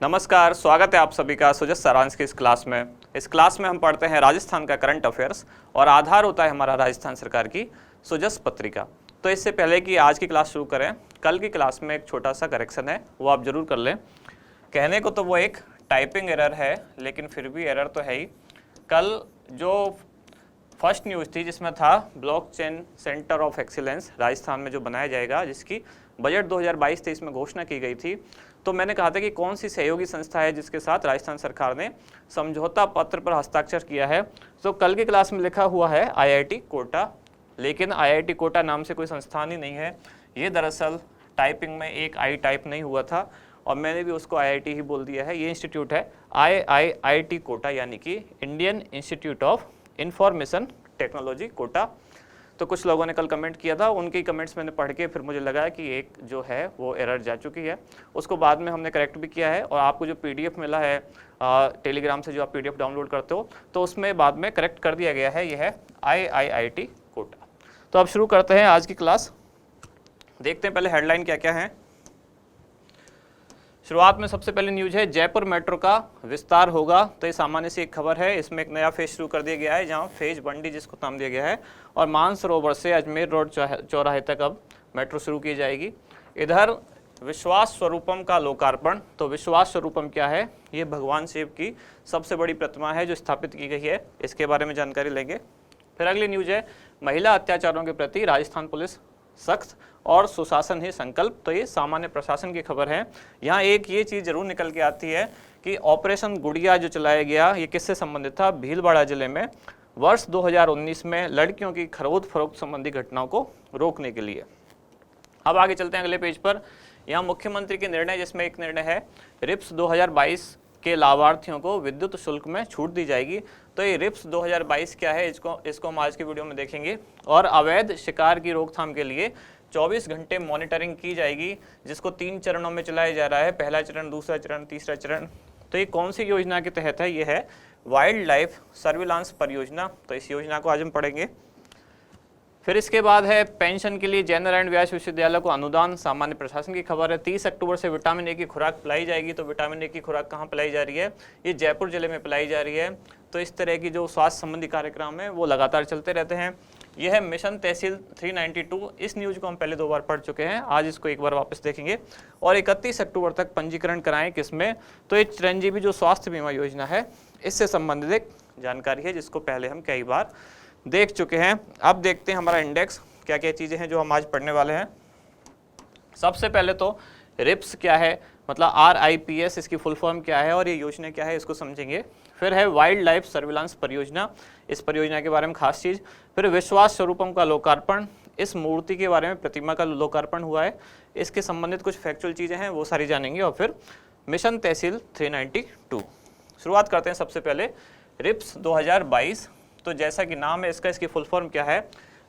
नमस्कार, स्वागत है आप सभी का सुजस सारांश की इस क्लास में। इस क्लास में हम पढ़ते हैं राजस्थान का करंट अफेयर्स और आधार होता है हमारा राजस्थान सरकार की सुजस पत्रिका। तो इससे पहले कि आज की क्लास शुरू करें, कल की क्लास में एक छोटा सा करेक्शन है, वो आप जरूर कर लें। कहने को तो वो एक टाइपिंग एरर है, लेकिन फिर भी एरर तो है ही। कल जो फर्स्ट न्यूज़ थी जिसमें था blockchain centre of excellence Rajasthan में जो बनाया जाएगा, जिसकी बजट 2022-23 में घोषणा की गई थी, तो मैंने कहा था कि कौन सी सहयोगी संस्था है जिसके साथ राजस्थान सरकार ने समझौता पत्र पर हस्ताक्षर किया है। तो कल की क्लास में लिखा हुआ है आईआईटी कोटा, लेकिन आईआईटी कोटा नाम से कोई संस्थान ही नहीं है। ये दरअसल टाइपिंग में एक आई टाइप नहीं हुआ था और मैंने भी उसको आईआईटी ही बोल दिया है। ये इंस्टीट्यूट है आईआईटी कोटा, यानी कि Indian institute of information technology Kota. तो कुछ लोगों ने कल कमेंट किया था, उनके कमेंट्स मैंने पढ़ के फिर मुझे लगा कि एक जो है वो एरर जा चुकी है, उसको बाद में हमने करेक्ट भी किया है। और आपको जो पीडीएफ मिला है टेलीग्राम से, जो आप पीडीएफ डाउनलोड करते हो, तो उसमें बाद में करेक्ट कर दिया गया है। यह है आईआईटी कोटा। तो अब शुरू करते हैं आज की क्लास। देखते हैं पहले हेडलाइन क्या क्या है। शुरुआत में सबसे पहले न्यूज है जयपुर मेट्रो का विस्तार होगा। तो ये सामान्य सी एक खबर है। इसमें एक नया फेज शुरू कर दिया गया है, जहां फेज बंडी जिसको नाम दिया गया है, और मानसरोवर से अजमेर रोड चौराहे तक अब मेट्रो शुरू की जाएगी। इधर विश्वास स्वरूपम का लोकार्पण। तो विश्वास स्वरूपम क्या है? ये भगवान शिव की सबसे बड़ी प्रतिमा है जो स्थापित की गई है, इसके बारे में जानकारी लेंगे। फिर अगली न्यूज है महिला अत्याचारों के प्रति राजस्थान पुलिस सख्त और सुशासन ही संकल्प। तो ये सामान्य प्रशासन की खबर है। यहाँ एक ये चीज़ जरूर निकल के आती है कि ऑपरेशन गुड़िया जो चलाया गया, ये किससे संबंधित था? भीलवाड़ा जिले में वर्ष 2019 में लड़कियों की खरीद फरोख्त संबंधी घटनाओं को रोकने के लिए। अब आगे चलते हैं अगले पेज पर। यहाँ मुख्यमंत्री के निर्णय, जिसमें एक निर्णय है रिप्स 2022 के लाभार्थियों को विद्युत शुल्क में छूट दी जाएगी। तो ये रिप्स 2022 क्या है, इसको हम आज की वीडियो में देखेंगे। और अवैध शिकार की रोकथाम के लिए 24 घंटे मॉनिटरिंग की जाएगी, जिसको 3 चरणों में चलाया जा रहा है। पहला चरण, दूसरा चरण, तीसरा चरण। तो ये कौन सी योजना के तहत है? ये है वाइल्ड लाइफ सर्विलांस परियोजना। तो इस योजना को आज हम पढ़ेंगे। फिर इसके बाद है पेंशन के लिए जयनारायण व्यास विश्वविद्यालय को अनुदान। सामान्य प्रशासन की खबर है। 30 अक्टूबर से विटामिन ए की खुराक पिलाई जाएगी। तो विटामिन ए की खुराक कहाँ पिलाई जा रही है? ये जयपुर जिले में पिलाई जा रही है। तो इस तरह की जो स्वास्थ्य संबंधी कार्यक्रम है वो लगातार चलते रहते हैं। यह है मिशन तहसील 392। इस न्यूज को हम पहले 2 बार पढ़ चुके हैं, आज इसको एक बार वापस देखेंगे। और 31 अक्टूबर तक पंजीकरण कराएं। किसमें? तो ये चिरंजीवी जो स्वास्थ्य बीमा योजना है, इससे संबंधित एक जानकारी है, जिसको पहले हम कई बार देख चुके हैं। अब देखते हैं हमारा इंडेक्स, क्या क्या चीज़ें हैं जो हम आज पढ़ने वाले हैं। सबसे पहले तो रिप्स क्या है, मतलब RIPS, इसकी फुल फॉर्म क्या है और ये योजना क्या है, इसको समझेंगे। फिर है वाइल्ड लाइफ सर्विलांस परियोजना, इस परियोजना के बारे में खास चीज़। फिर विश्वास स्वरूपम का लोकार्पण, इस मूर्ति के बारे में, प्रतिमा का लोकार्पण हुआ है, इसके संबंधित कुछ फैक्चुअल चीज़ें हैं वो सारी जानेंगे। और फिर मिशन तहसील 392। शुरुआत करते हैं सबसे पहले रिप्स 2022। तो जैसा कि नाम है इसका, इसकी फुल फॉर्म क्या है?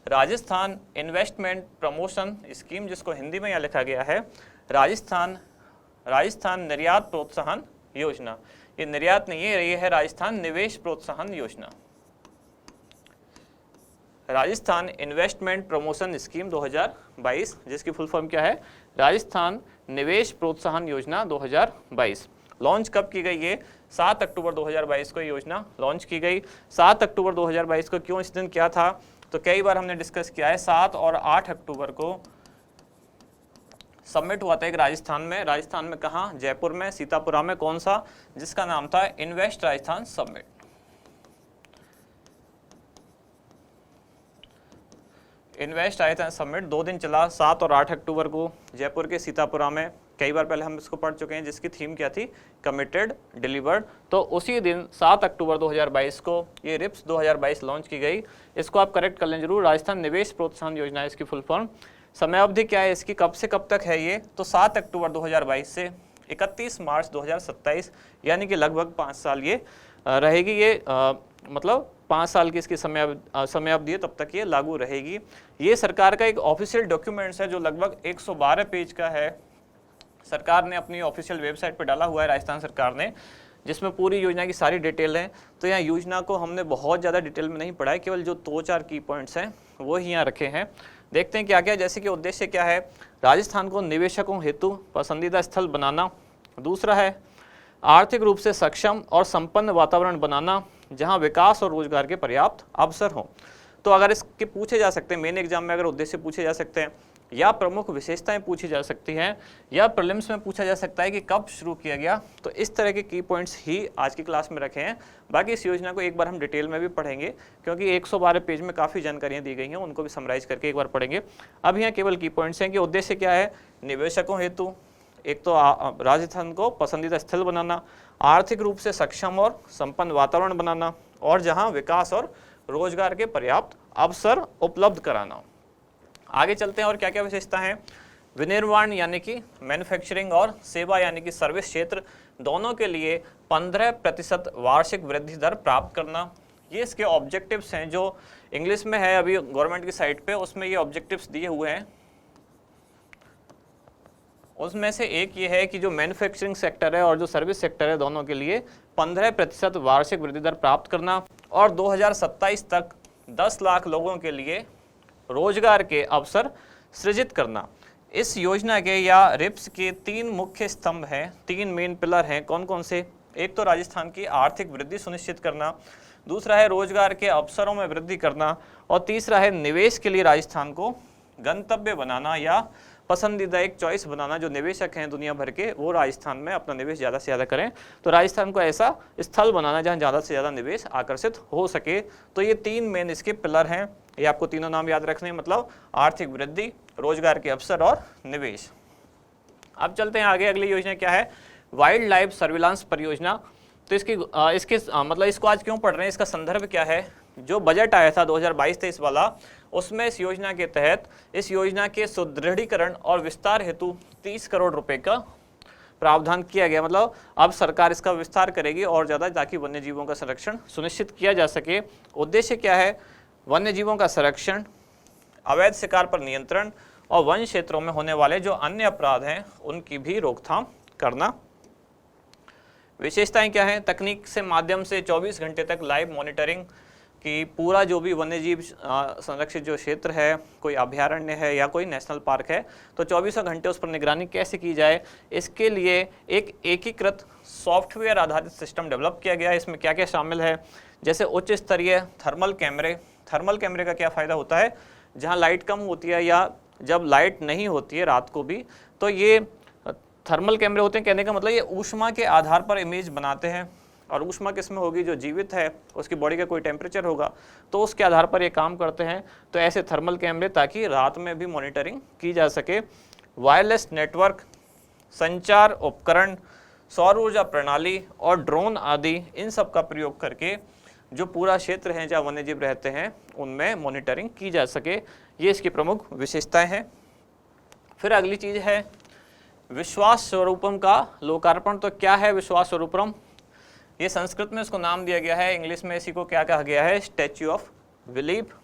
राजस्थान इन्वेस्टमेंट प्रमोशन स्कीम, जिसको हिंदी में यहाँ लिखा गया है राजस्थान निर्यात प्रोत्साहन योजना। ये निर्यात नहीं है, ये है राजस्थान निवेश प्रोत्साहन योजना। राजस्थान इन्वेस्टमेंट प्रमोशन स्कीम 2022, जिसकी फुल फॉर्म क्या है? राजस्थान निवेश प्रोत्साहन योजना 2022। लॉन्च कब की गई? ये 7 अक्टूबर 2022 को योजना लॉन्च की गई। 7 अक्टूबर 2022 को क्यों, इस दिन क्या था? तो कई बार हमने डिस्कस किया है। 7 और 8 अक्टूबर को समिट हुआ था एक राजस्थान में कहाँ? जयपुर में, सीतापुरा में। कौन सा? जिसका नाम था invest Rajasthan summit. Invest Rajasthan summit 2 दिन चला, 7 और 8 अक्टूबर को जयपुर के सीतापुरा में। कई बार पहले हम इसको पढ़ चुके हैं, जिसकी थीम क्या थी? Committed delivered. तो उसी दिन 7 अक्टूबर 2022 को ये रिप्स 2022 लॉन्च की गई। इसको आप करेक्ट कर लें जरूर। राजस्थान निवेश प्रोत्साहन योजना है इसकी फुल फॉर्म। समय अवधि क्या है इसकी, कब से कब तक है ये? तो 7 अक्टूबर 2022 से 31 मार्च 2027, यानी कि लगभग 5 साल ये रहेगी। ये मतलब 5 साल की इसकी समय अवधि है, तब तक ये लागू रहेगी। ये सरकार का एक ऑफिशियल डॉक्यूमेंट्स है जो लगभग 112 पेज का है। सरकार ने अपनी ऑफिशियल वेबसाइट पर डाला हुआ है, राजस्थान सरकार ने, जिसमें पूरी योजना की सारी डिटेल है। तो यहाँ योजना को हमने बहुत ज़्यादा डिटेल में नहीं पढ़ा है, केवल जो 2-4 की पॉइंट्स हैं वो ही यहाँ रखे हैं। देखते हैं क्या क्या, जैसे कि उद्देश्य क्या है? राजस्थान को निवेशकों हेतु पसंदीदा स्थल बनाना। दूसरा है आर्थिक रूप से सक्षम और संपन्न वातावरण बनाना जहां विकास और रोजगार के पर्याप्त अवसर हों। तो अगर इसके पूछे जा सकते हैं, मेन एग्जाम में अगर उद्देश्य पूछे जा सकते हैं या प्रमुख विशेषताएं पूछी जा सकती हैं या प्रीलिम्स में पूछा जा सकता है कि कब शुरू किया गया, तो इस तरह के की पॉइंट्स ही आज की क्लास में रखे हैं। बाकी इस योजना को एक बार हम डिटेल में भी पढ़ेंगे क्योंकि 112 पेज में काफ़ी जानकारियां दी गई हैं, उनको भी समराइज करके एक बार पढ़ेंगे। अब यहाँ केवल की पॉइंट्स हैं कि उद्देश्य क्या है। निवेशकों हेतु एक तो राजस्थान को पसंदीदा स्थल बनाना, आर्थिक रूप से सक्षम और संपन्न वातावरण बनाना और जहाँ विकास और रोजगार के पर्याप्त अवसर उपलब्ध कराना। आगे चलते हैं और क्या क्या विशेषता है। विनिर्माण यानी कि मैन्युफैक्चरिंग और सेवा यानी कि सर्विस क्षेत्र दोनों के लिए 15% वार्षिक वृद्धि दर प्राप्त करना, ये इसके ऑब्जेक्टिव्स हैं। जो इंग्लिश में है अभी गवर्नमेंट की साइट पे, उसमें ये ऑब्जेक्टिव्स दिए हुए हैं। उसमें से एक ये है कि जो मैन्युफैक्चरिंग सेक्टर है और जो सर्विस सेक्टर है दोनों के लिए 15% वार्षिक वृद्धि दर प्राप्त करना और 2027 तक 10 लाख लोगों के लिए रोजगार के अवसर सृजित करना। इस योजना के या रिप्स के 3 मुख्य स्तंभ हैं, 3 मेन पिलर हैं। कौन कौन से? एक तो राजस्थान की आर्थिक वृद्धि सुनिश्चित करना, दूसरा है रोजगार के अवसरों में वृद्धि करना और तीसरा है निवेश के लिए राजस्थान को गंतव्य बनाना या पसंदीदा एक चॉइस बनाना। जो निवेशक हैं दुनिया भर के वो राजस्थान में अपना निवेश ज़्यादा से ज़्यादा करें, तो राजस्थान को ऐसा स्थल बनाना जहां ज़्यादा से ज़्यादा निवेश आकर्षित हो सके। तो ये 3 मेन इसके पिलर हैं, ये आपको तीनों नाम याद रखने हैं, मतलब आर्थिक वृद्धि, रोजगार के अवसर और निवेश। अब चलते हैं आगे। अगली योजना क्या है? वाइल्ड लाइफ सर्विलांस परियोजना। तो इसके मतलब इसको आज क्यों पढ़ रहे हैं, इसका संदर्भ क्या है? जो बजट आया था 2022-23 वाला, उसमें इस योजना के तहत इस योजना के सुदृढ़ीकरण और विस्तार हेतु 30 करोड़ रुपए का प्रावधान किया गया। मतलब अब सरकार इसका विस्तार करेगी और ज़्यादा, ताकि वन्य जीवों का संरक्षण सुनिश्चित किया जा सके। उद्देश्य क्या है? वन्य जीवों का संरक्षण, अवैध शिकार पर नियंत्रण और वन क्षेत्रों में होने वाले जो अन्य अपराध हैं उनकी भी रोकथाम करना। विशेषताएं क्या हैं? तकनीक से माध्यम से 24 घंटे तक लाइव मॉनिटरिंग कि पूरा जो भी वन्यजीव संरक्षित जो क्षेत्र है, कोई अभयारण्य है या कोई नेशनल पार्क है, तो 24 घंटे उस पर निगरानी कैसे की जाए, इसके लिए एक एकीकृत सॉफ्टवेयर आधारित सिस्टम डेवलप किया गया है। इसमें क्या क्या शामिल है? जैसे उच्च स्तरीय थर्मल कैमरे। थर्मल कैमरे का क्या फ़ायदा होता है? जहाँ लाइट कम होती है या जब लाइट नहीं होती है रात को भी, तो ये थर्मल कैमरे होते हैं। कहने का मतलब ये ऊष्मा के आधार पर इमेज बनाते हैं और ऊष्मा किसमें होगी? जो जीवित है उसकी बॉडी का कोई टेम्परेचर होगा तो उसके आधार पर ये काम करते हैं। तो ऐसे थर्मल कैमरे, ताकि रात में भी मॉनिटरिंग की जा सके। वायरलेस नेटवर्क, संचार उपकरण, सौर ऊर्जा प्रणाली और ड्रोन आदि, इन सब का प्रयोग करके जो पूरा क्षेत्र है जहाँ वन्यजीव रहते हैं उनमें मॉनिटरिंग की जा सके। ये इसकी प्रमुख विशेषताएं हैं। फिर अगली चीज़ है विश्वास स्वरूपम का लोकार्पण। तो क्या है विश्वास स्वरूपम? ये संस्कृत में इसको नाम दिया गया है, इंग्लिश में इसी को क्या कहा गया है? Statue of belief.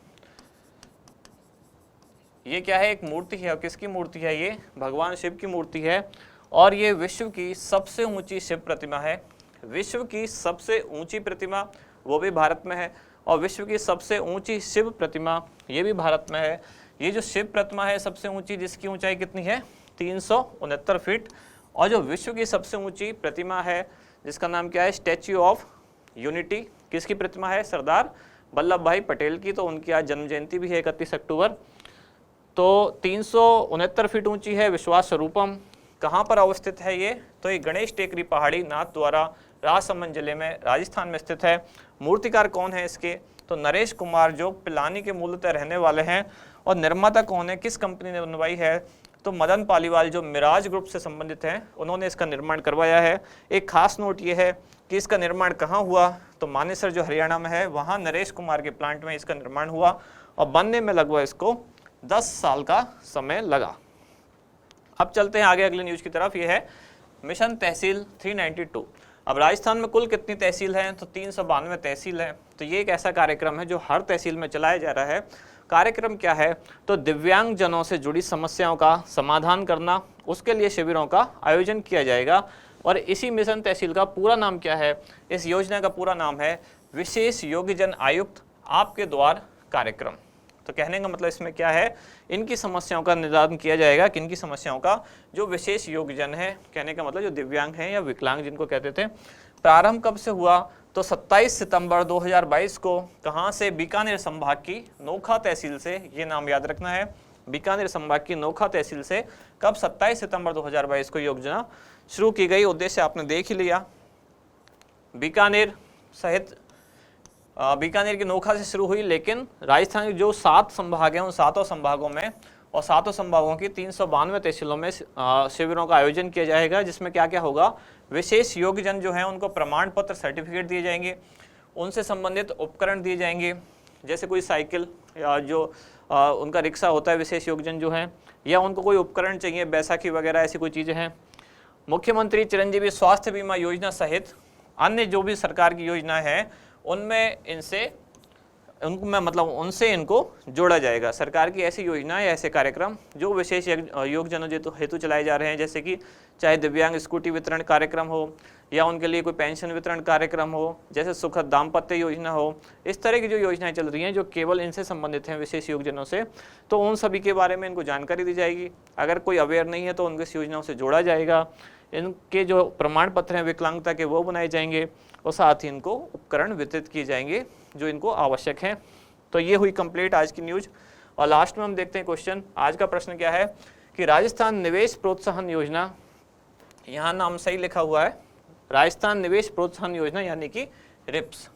ये क्या है? एक मूर्ति है। और किसकी मूर्ति है? ये भगवान शिव की मूर्ति है और ये विश्व की सबसे ऊंची शिव प्रतिमा है। विश्व की सबसे ऊंची प्रतिमा वो भी भारत में है और विश्व की सबसे ऊंची शिव प्रतिमा ये भी भारत में है। ये जो शिव प्रतिमा है सबसे ऊंची, जिसकी ऊंचाई कितनी है? 369 फीट। और जो विश्व की सबसे ऊंची प्रतिमा है जिसका नाम क्या है? Statue of unity. किसकी प्रतिमा है? सरदार वल्लभ भाई पटेल की। तो उनकी आज जन्म जयंती भी है 31 अक्टूबर। तो 369 फीट ऊंची है विश्वास स्वरूपम। कहाँ पर अवस्थित है ये? तो ये गणेश टेकरी पहाड़ी, नाथद्वारा, राजसमंद जिले में, राजस्थान में स्थित है। मूर्तिकार कौन है इसके? तो नरेश कुमार, जो पिलानी के मूलतः रहने वाले हैं। और निर्माता कौन है? किस कंपनी ने बनवाई है? तो मदन पालीवाल, जो मिराज ग्रुप से संबंधित हैं, उन्होंने इसका निर्माण करवाया है। एक खास नोट ये है कि इसका निर्माण कहाँ हुआ? तो मानेसर जो हरियाणा में है, वहाँ नरेश कुमार के प्लांट में इसका निर्माण हुआ और बनने में लगभग इसको 10 साल का समय लगा। अब चलते हैं आगे अगले न्यूज़ की तरफ। ये है मिशन तहसील 392। अब राजस्थान में कुल कितनी तहसील हैं? तो 392 तहसील हैं। तो ये एक ऐसा कार्यक्रम है जो हर तहसील में चलाया जा रहा है। कार्यक्रम क्या है? तो दिव्यांग जनों से जुड़ी समस्याओं का समाधान करना, उसके लिए शिविरों का आयोजन किया जाएगा। और इसी मिशन तहसील का पूरा नाम क्या है? इस योजना का पूरा नाम है विशेष योग्यजन आयुक्त आपके द्वार कार्यक्रम। तो कहने का मतलब इसमें क्या है, इनकी समस्याओं का निदान किया जाएगा, किनकी समस्याओं का, जो विशेष योग्यजन है, कहने का मतलब जो दिव्यांग हैं या विकलांग जिनको कहते थे। प्रारंभ कब से हुआ, तो 27 सितंबर 2022 को, कहाँ से, बीकानेर संभाग की नोखा तहसील से, ये नाम याद रखना है, बीकानेर संभाग की नोखा तहसील से कब 27 सितंबर 2022 को योजना शुरू की गई। उद्देश्य आपने देख ही लिया, बीकानेर सहित बीकानेर की नोखा से शुरू हुई, लेकिन राजस्थान के जो 7 संभाग हैं उन 7 संभागों में और 7 संभागों की 392 तहसीलों में शिविरों का आयोजन किया जाएगा, जिसमें क्या क्या होगा, विशेष योग्यजन जो हैं उनको प्रमाण पत्र सर्टिफिकेट दिए जाएंगे, उनसे संबंधित उपकरण दिए जाएंगे, जैसे कोई साइकिल या जो उनका रिक्शा होता है विशेष योग्यजन जो हैं, या उनको कोई उपकरण चाहिए, बैसाखी वगैरह ऐसी कोई चीज़ें हैं। मुख्यमंत्री चिरंजीवी स्वास्थ्य बीमा योजना सहित अन्य जो भी सरकार की योजना है उनमें उनसे इनको जोड़ा जाएगा। सरकार की ऐसी योजना या ऐसे कार्यक्रम जो विशेष योग्यजनों हेतु चलाए जा रहे हैं, जैसे कि चाहे दिव्यांग स्कूटी वितरण कार्यक्रम हो या उनके लिए कोई पेंशन वितरण कार्यक्रम हो, जैसे सुखद दाम्पत्य योजना हो, इस तरह की जो योजनाएं चल रही हैं जो केवल इनसे संबंधित हैं विशेष योग्यजनों से, तो उन सभी के बारे में इनको जानकारी दी जाएगी। अगर कोई अवेयर नहीं है तो उनको इस योजनाओं से जोड़ा जाएगा, इनके जो प्रमाण पत्र हैं विकलांगता के वो बनाए जाएंगे और साथ ही इनको उपकरण वितरित किए जाएंगे जो इनको आवश्यक हैं। तो ये हुई कंप्लीट आज की न्यूज। और लास्ट में हम देखते हैं क्वेश्चन। आज का प्रश्न क्या है कि राजस्थान निवेश प्रोत्साहन योजना, यहाँ नाम सही लिखा हुआ है, राजस्थान निवेश प्रोत्साहन योजना यानी कि रिप्स।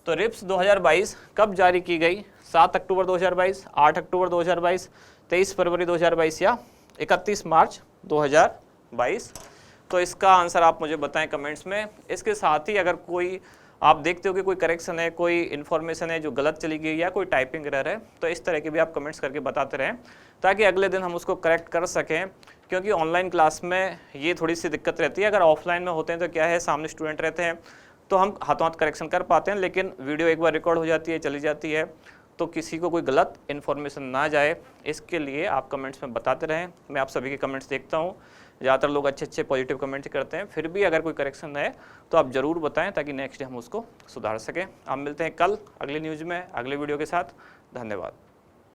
तो रिप्स 2022 कब जारी की गई, 7 अक्टूबर 2022, 8 अक्टूबर 2022, 23 फरवरी 2022 या 31 मार्च 2022। तो इसका आंसर आप मुझे बताएं कमेंट्स में। इसके साथ ही अगर कोई आप देखते हो कि कोई करेक्शन है, कोई इन्फॉर्मेशन है जो गलत चली गई या कोई टाइपिंग एरर है, तो इस तरह के भी आप कमेंट्स करके बताते रहें ताकि अगले दिन हम उसको करेक्ट कर सकें, क्योंकि ऑनलाइन क्लास में ये थोड़ी सी दिक्कत रहती है। अगर ऑफलाइन में होते हैं तो क्या है, सामने स्टूडेंट रहते हैं तो हम हाथों हाथ करेक्शन कर पाते हैं, लेकिन वीडियो एक बार रिकॉर्ड हो जाती है, चली जाती है, तो किसी को कोई गलत इन्फॉर्मेशन ना जाए, इसके लिए आप कमेंट्स में बताते रहें। मैं आप सभी के कमेंट्स देखता हूँ, ज़्यादातर लोग अच्छे पॉजिटिव कमेंट्स करते हैं। फिर भी अगर कोई करेक्शन है तो आप ज़रूर बताएं ताकि नेक्स्ट डे हम उसको सुधार सकें। आप मिलते हैं कल अगली न्यूज़ में अगले वीडियो के साथ। धन्यवाद।